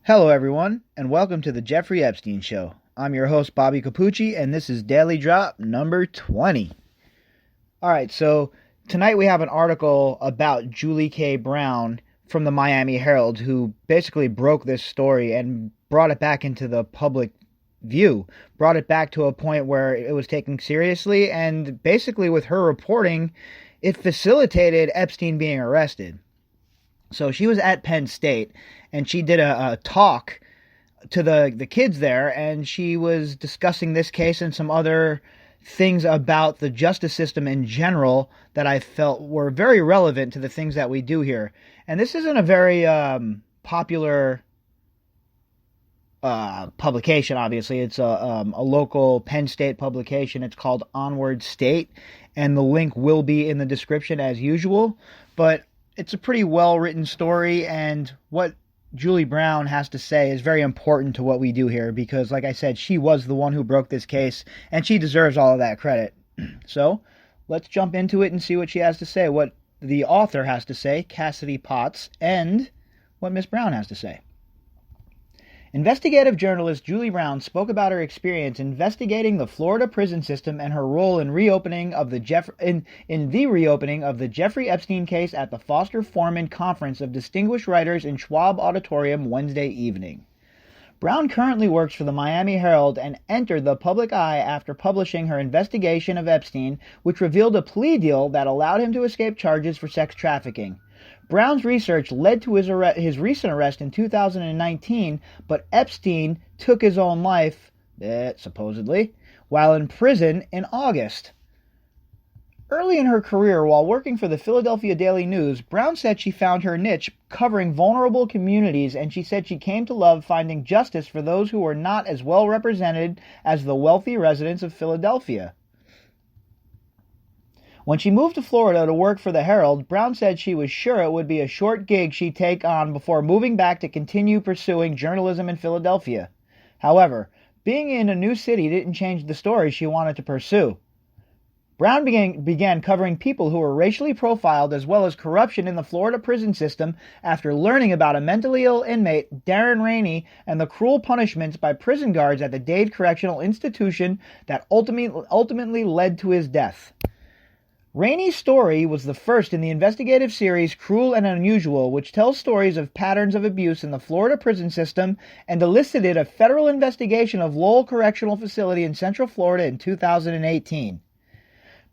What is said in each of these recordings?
Hello, everyone, and welcome to the Jeffrey Epstein Show. I'm your host, Bobby Capucci, and this is Daily Drop number 20. All right, so tonight we have an article about Julie K. Brown from the Miami Herald, who basically broke this story and brought it back into the public view, brought it back to a point where it was taken seriously, and basically with her reporting, it facilitated Epstein being arrested. So she was at Penn State, and she did a talk to the kids there, and she was discussing this case and some other things about the justice system in general that I felt were very relevant to the things that we do here. And this isn't a very popular publication, obviously. It's a local Penn State publication. It's called Onward State, and the link will be in the description as usual. But it's a pretty well-written story, and what Julie Brown has to say is very important to what we do here because, like I said, she was the one who broke this case, and she deserves all of that credit. So, let's jump into it and see what she has to say, what the author has to say, Cassidy Potts, and what Miss Brown has to say. Investigative journalist Julie Brown spoke about her experience investigating the Florida prison system and her role in reopening of the reopening of the Jeffrey Epstein case at the Foster Foreman Conference of Distinguished Writers in Schwab Auditorium Wednesday evening. Brown currently works for the Miami Herald and entered the public eye after publishing her investigation of Epstein, which revealed a plea deal that allowed him to escape charges for sex trafficking. Brown's research led to his recent arrest in 2019, but Epstein took his own life, supposedly, while in prison in August. Early in her career, while working for the Philadelphia Daily News, Brown said she found her niche covering vulnerable communities, and she said she came to love finding justice for those who were not as well represented as the wealthy residents of Philadelphia. When she moved to Florida to work for the Herald, Brown said she was sure it would be a short gig she'd take on before moving back to continue pursuing journalism in Philadelphia. However, being in a new city didn't change the stories she wanted to pursue. Brown began covering people who were racially profiled as well as corruption in the Florida prison system after learning about a mentally ill inmate, Darren Rainey, and the cruel punishments by prison guards at the Dade Correctional Institution that ultimately led to his death. Rainey's story was the first in the investigative series Cruel and Unusual, which tells stories of patterns of abuse in the Florida prison system and elicited a federal investigation of Lowell Correctional Facility in Central Florida in 2018.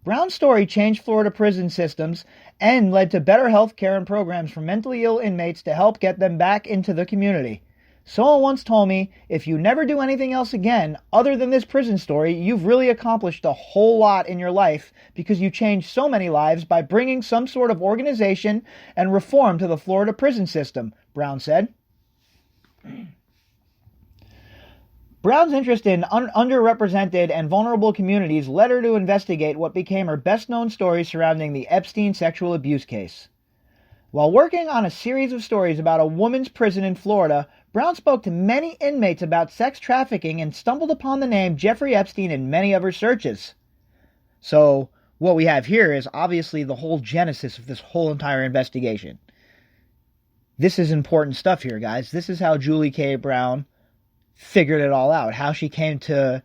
Brown's story changed Florida prison systems and led to better health care and programs for mentally ill inmates to help get them back into the community. Someone once told me, if you never do anything else again other than this prison story, you've really accomplished a whole lot in your life because you changed so many lives by bringing some sort of organization and reform to the Florida prison system, Brown said. Brown's interest in underrepresented and vulnerable communities led her to investigate what became her best-known story surrounding the Epstein sexual abuse case. While working on a series of stories about a women's prison in Florida, Brown spoke to many inmates about sex trafficking and stumbled upon the name Jeffrey Epstein in many of her searches. So, what we have here is obviously the whole genesis of this whole entire investigation. This is important stuff here, guys. This is how Julie K. Brown figured it all out, how she came to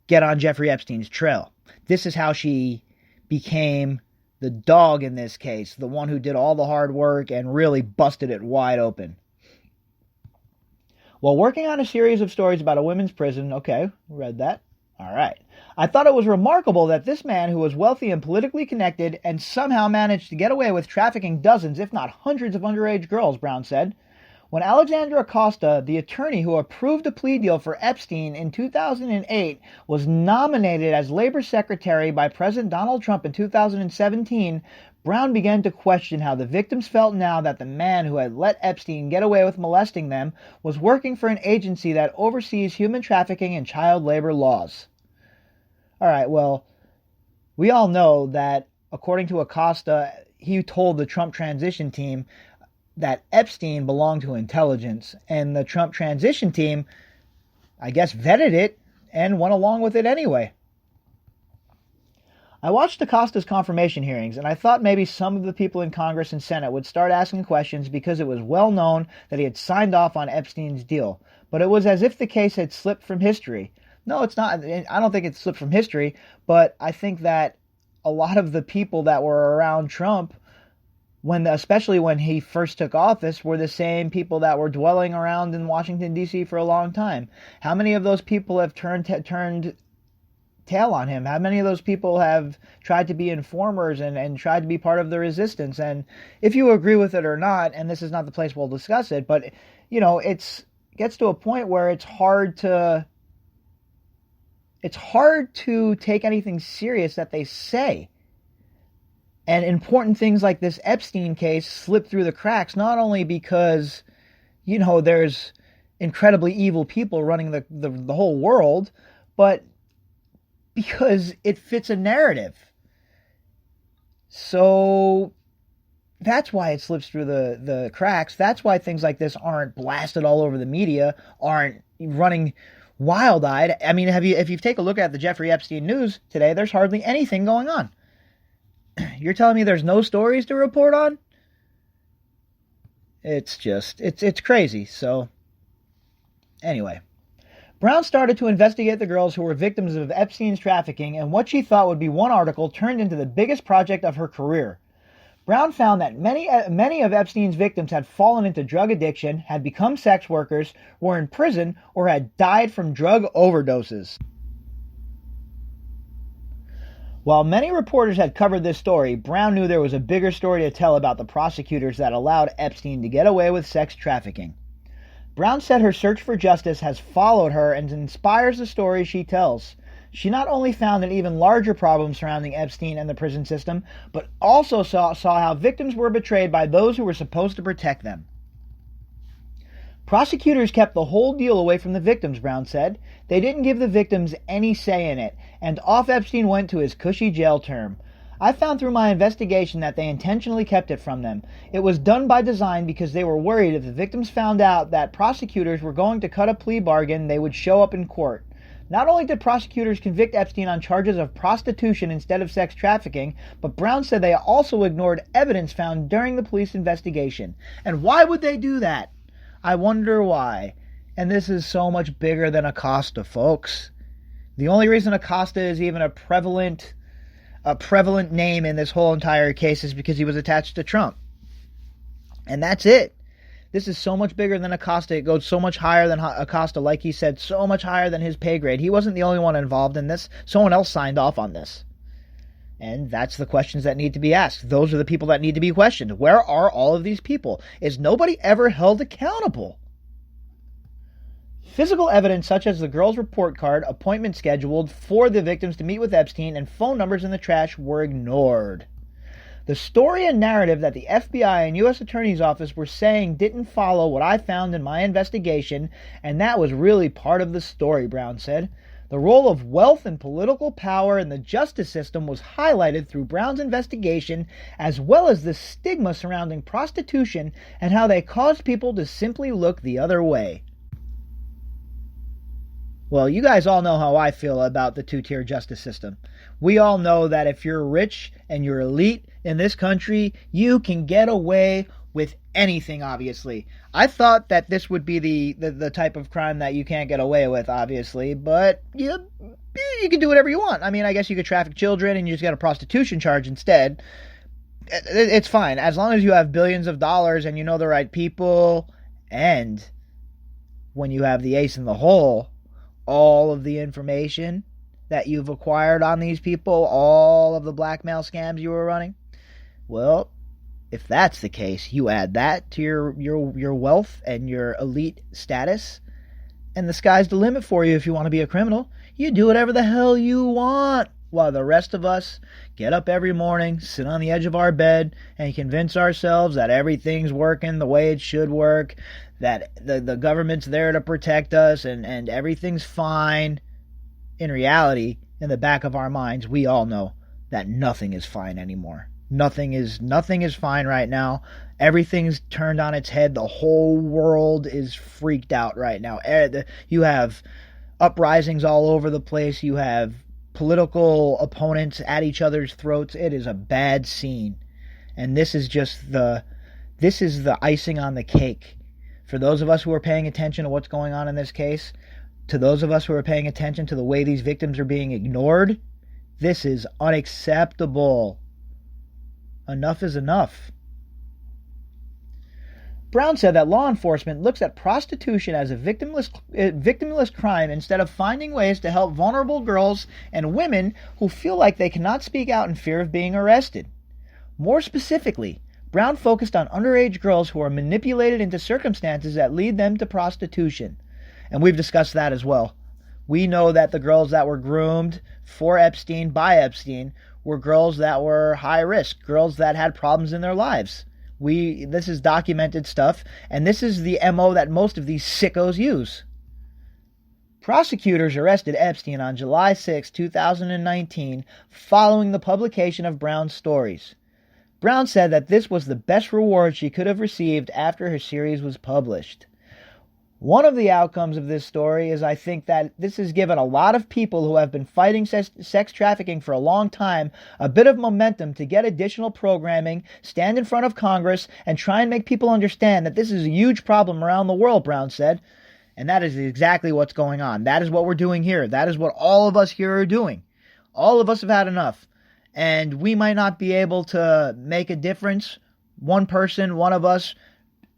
get on Jeffrey Epstein's trail. This is how she became the dog in this case, the one who did all the hard work and really busted it wide open. While working on a series of stories about a women's prison, okay, read that. All right. I thought it was remarkable that this man who was wealthy and politically connected and somehow managed to get away with trafficking dozens, if not hundreds of underage girls, Brown said. When Alexandra Acosta, the attorney who approved a plea deal for Epstein in 2008, was nominated as labor secretary by President Donald Trump in 2017, Brown began to question how the victims felt now that the man who had let Epstein get away with molesting them was working for an agency that oversees human trafficking and child labor laws. All right, well, we all know that, according to Acosta, he told the Trump transition team that Epstein belonged to intelligence, and the Trump transition team, I guess, vetted it and went along with it anyway. I watched Acosta's confirmation hearings, and I thought maybe some of the people in Congress and Senate would start asking questions because it was well known that he had signed off on Epstein's deal. But it was as if the case had slipped from history. No, it's not. I don't think it slipped from history, but I think that a lot of the people that were around Trump, especially when he first took office, were the same people that were dwelling around in Washington, D.C. for a long time. How many of those people have turned tail on him? How many of those people have tried to be informers and tried to be part of the resistance? And if you agree with it or not, and this is not the place we'll discuss it, but it gets to a point where it's hard to take anything serious that they say. And important things like this Epstein case slip through the cracks, not only because there's incredibly evil people running the whole world, but because it fits a narrative. So that's why it slips through the cracks. That's why things like this aren't blasted all over the media, aren't running wild-eyed. I mean, if you take a look at the Jeffrey Epstein news today, there's hardly anything going on. You're telling me there's no stories to report on? It's crazy. So anyway, Brown started to investigate the girls who were victims of Epstein's trafficking, and what she thought would be one article turned into the biggest project of her career. Brown found that many of Epstein's victims had fallen into drug addiction, had become sex workers, were in prison, or had died from drug overdoses. While many reporters had covered this story, Brown knew there was a bigger story to tell about the prosecutors that allowed Epstein to get away with sex trafficking. Brown said her search for justice has followed her and inspires the stories she tells. She not only found an even larger problem surrounding Epstein and the prison system, but also saw how victims were betrayed by those who were supposed to protect them. Prosecutors kept the whole deal away from the victims, Brown said. They didn't give the victims any say in it, and off Epstein went to his cushy jail term. I found through my investigation that they intentionally kept it from them. It was done by design because they were worried if the victims found out that prosecutors were going to cut a plea bargain, they would show up in court. Not only did prosecutors convict Epstein on charges of prostitution instead of sex trafficking, but Brown said they also ignored evidence found during the police investigation. And why would they do that? I wonder why. And this is so much bigger than Acosta, folks. The only reason Acosta is even a prevalent name in this whole entire case is because he was attached to Trump. And that's it. This is so much bigger than Acosta. It goes so much higher than Acosta, like he said, so much higher than his pay grade. He wasn't the only one involved in this. Someone else signed off on this. And that's the questions that need to be asked. Those are the people that need to be questioned. Where are all of these people? Is nobody ever held accountable? Physical evidence such as the girl's report card, appointment scheduled for the victims to meet with Epstein, and phone numbers in the trash were ignored. The story and narrative that the FBI and U.S. Attorney's Office were saying didn't follow what I found in my investigation, and that was really part of the story, Brown said. The role of wealth and political power in the justice system was highlighted through Brown's investigation, as well as the stigma surrounding prostitution and how they caused people to simply look the other way. Well, you guys all know how I feel about the two-tier justice system. We all know that if you're rich and you're elite in this country, you can get away with anything, obviously. I thought that this would be the type of crime that you can't get away with, obviously, but you can do whatever you want. I mean, I guess you could traffic children and you just get a prostitution charge instead. It's fine, as long as you have billions of dollars and you know the right people, and when you have the ace in the hole, all of the information that you've acquired on these people, all of the blackmail scams you were running. Well, if that's the case, you add that to your wealth and your elite status, and the sky's the limit for you if you want to be a criminal. You do whatever the hell you want, while the rest of us get up every morning, sit on the edge of our bed, and convince ourselves that everything's working the way it should work, that the government's there to protect us, and everything's fine. In reality, in the back of our minds, we all know that nothing is fine anymore. Nothing is fine right now. Everything's turned on its head. The whole world is freaked out right now. You have uprisings all over the place. You have political opponents at each other's throats. It is a bad scene. And this is the icing on the cake. For those of us who are paying attention to what's going on in this case, to those of us who are paying attention to the way these victims are being ignored, this is unacceptable. Enough is enough. Brown said that law enforcement looks at prostitution as a victimless crime instead of finding ways to help vulnerable girls and women who feel like they cannot speak out in fear of being arrested. More specifically, Brown focused on underage girls who are manipulated into circumstances that lead them to prostitution. And we've discussed that as well. We know that the girls that were groomed for Epstein by Epstein were girls that were high risk, girls that had problems in their lives. This is documented stuff, and this is the MO that most of these sickos use. Prosecutors arrested Epstein on July 6, 2019, following the publication of Brown's stories. Brown said that this was the best reward she could have received after her series was published. One of the outcomes of this story is I think that this has given a lot of people who have been fighting sex trafficking for a long time a bit of momentum to get additional programming, stand in front of Congress, and try and make people understand that this is a huge problem around the world, Brown said. And that is exactly what's going on. That is what we're doing here. That is what all of us here are doing. All of us have had enough. And we might not be able to make a difference. One person, one of us,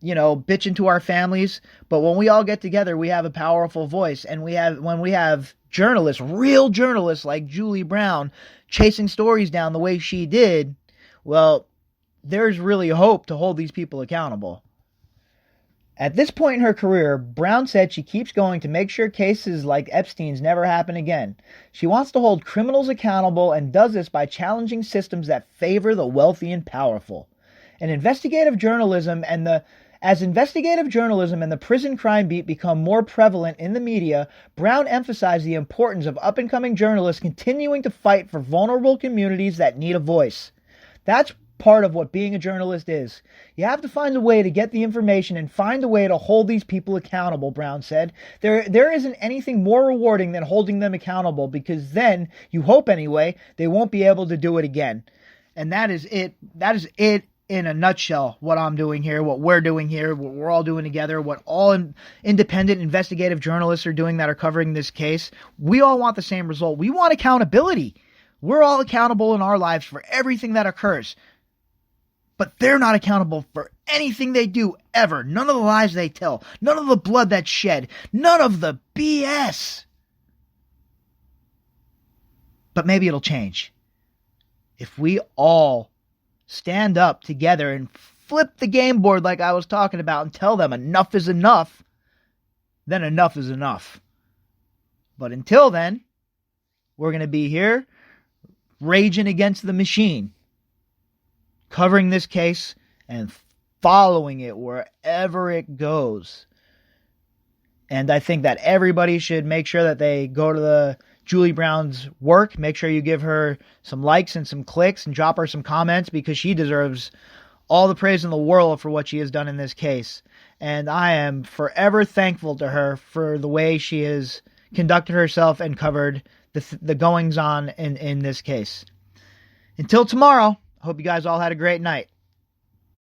bitching to our families. But when we all get together, we have a powerful voice. And when we have journalists, real journalists like Julie Brown, chasing stories down the way she did, well, there's really hope to hold these people accountable. At this point in her career, Brown said she keeps going to make sure cases like Epstein's never happen again. She wants to hold criminals accountable and does this by challenging systems that favor the wealthy and powerful. As investigative journalism and the prison crime beat become more prevalent in the media, Brown emphasized the importance of up-and-coming journalists continuing to fight for vulnerable communities that need a voice. That's part of what being a journalist is. You have to find a way to get the information and find a way to hold these people accountable, Brown said. There isn't anything more rewarding than holding them accountable, because then, you hope anyway, they won't be able to do it again. And that is it. That is it in a nutshell, what I'm doing here, what we're doing here, what we're all doing together, what all independent investigative journalists are doing that are covering this case. We all want the same result. We want accountability. We're all accountable in our lives for everything that occurs. But they're not accountable for anything they do ever. None of the lies they tell. None of the blood that's shed. None of the BS. But maybe it'll change. If we all stand up together and flip the game board like I was talking about and tell them enough is enough, then enough is enough. But until then, we're going to be here raging against the machine, covering this case and following it wherever it goes. And I think that everybody should make sure that they go to Julie Brown's work. Make sure you give her some likes and some clicks and drop her some comments, because she deserves all the praise in the world for what she has done in this case. And I am forever thankful to her for the way she has conducted herself and covered the goings-on in this case. Until tomorrow, I hope you guys all had a great night.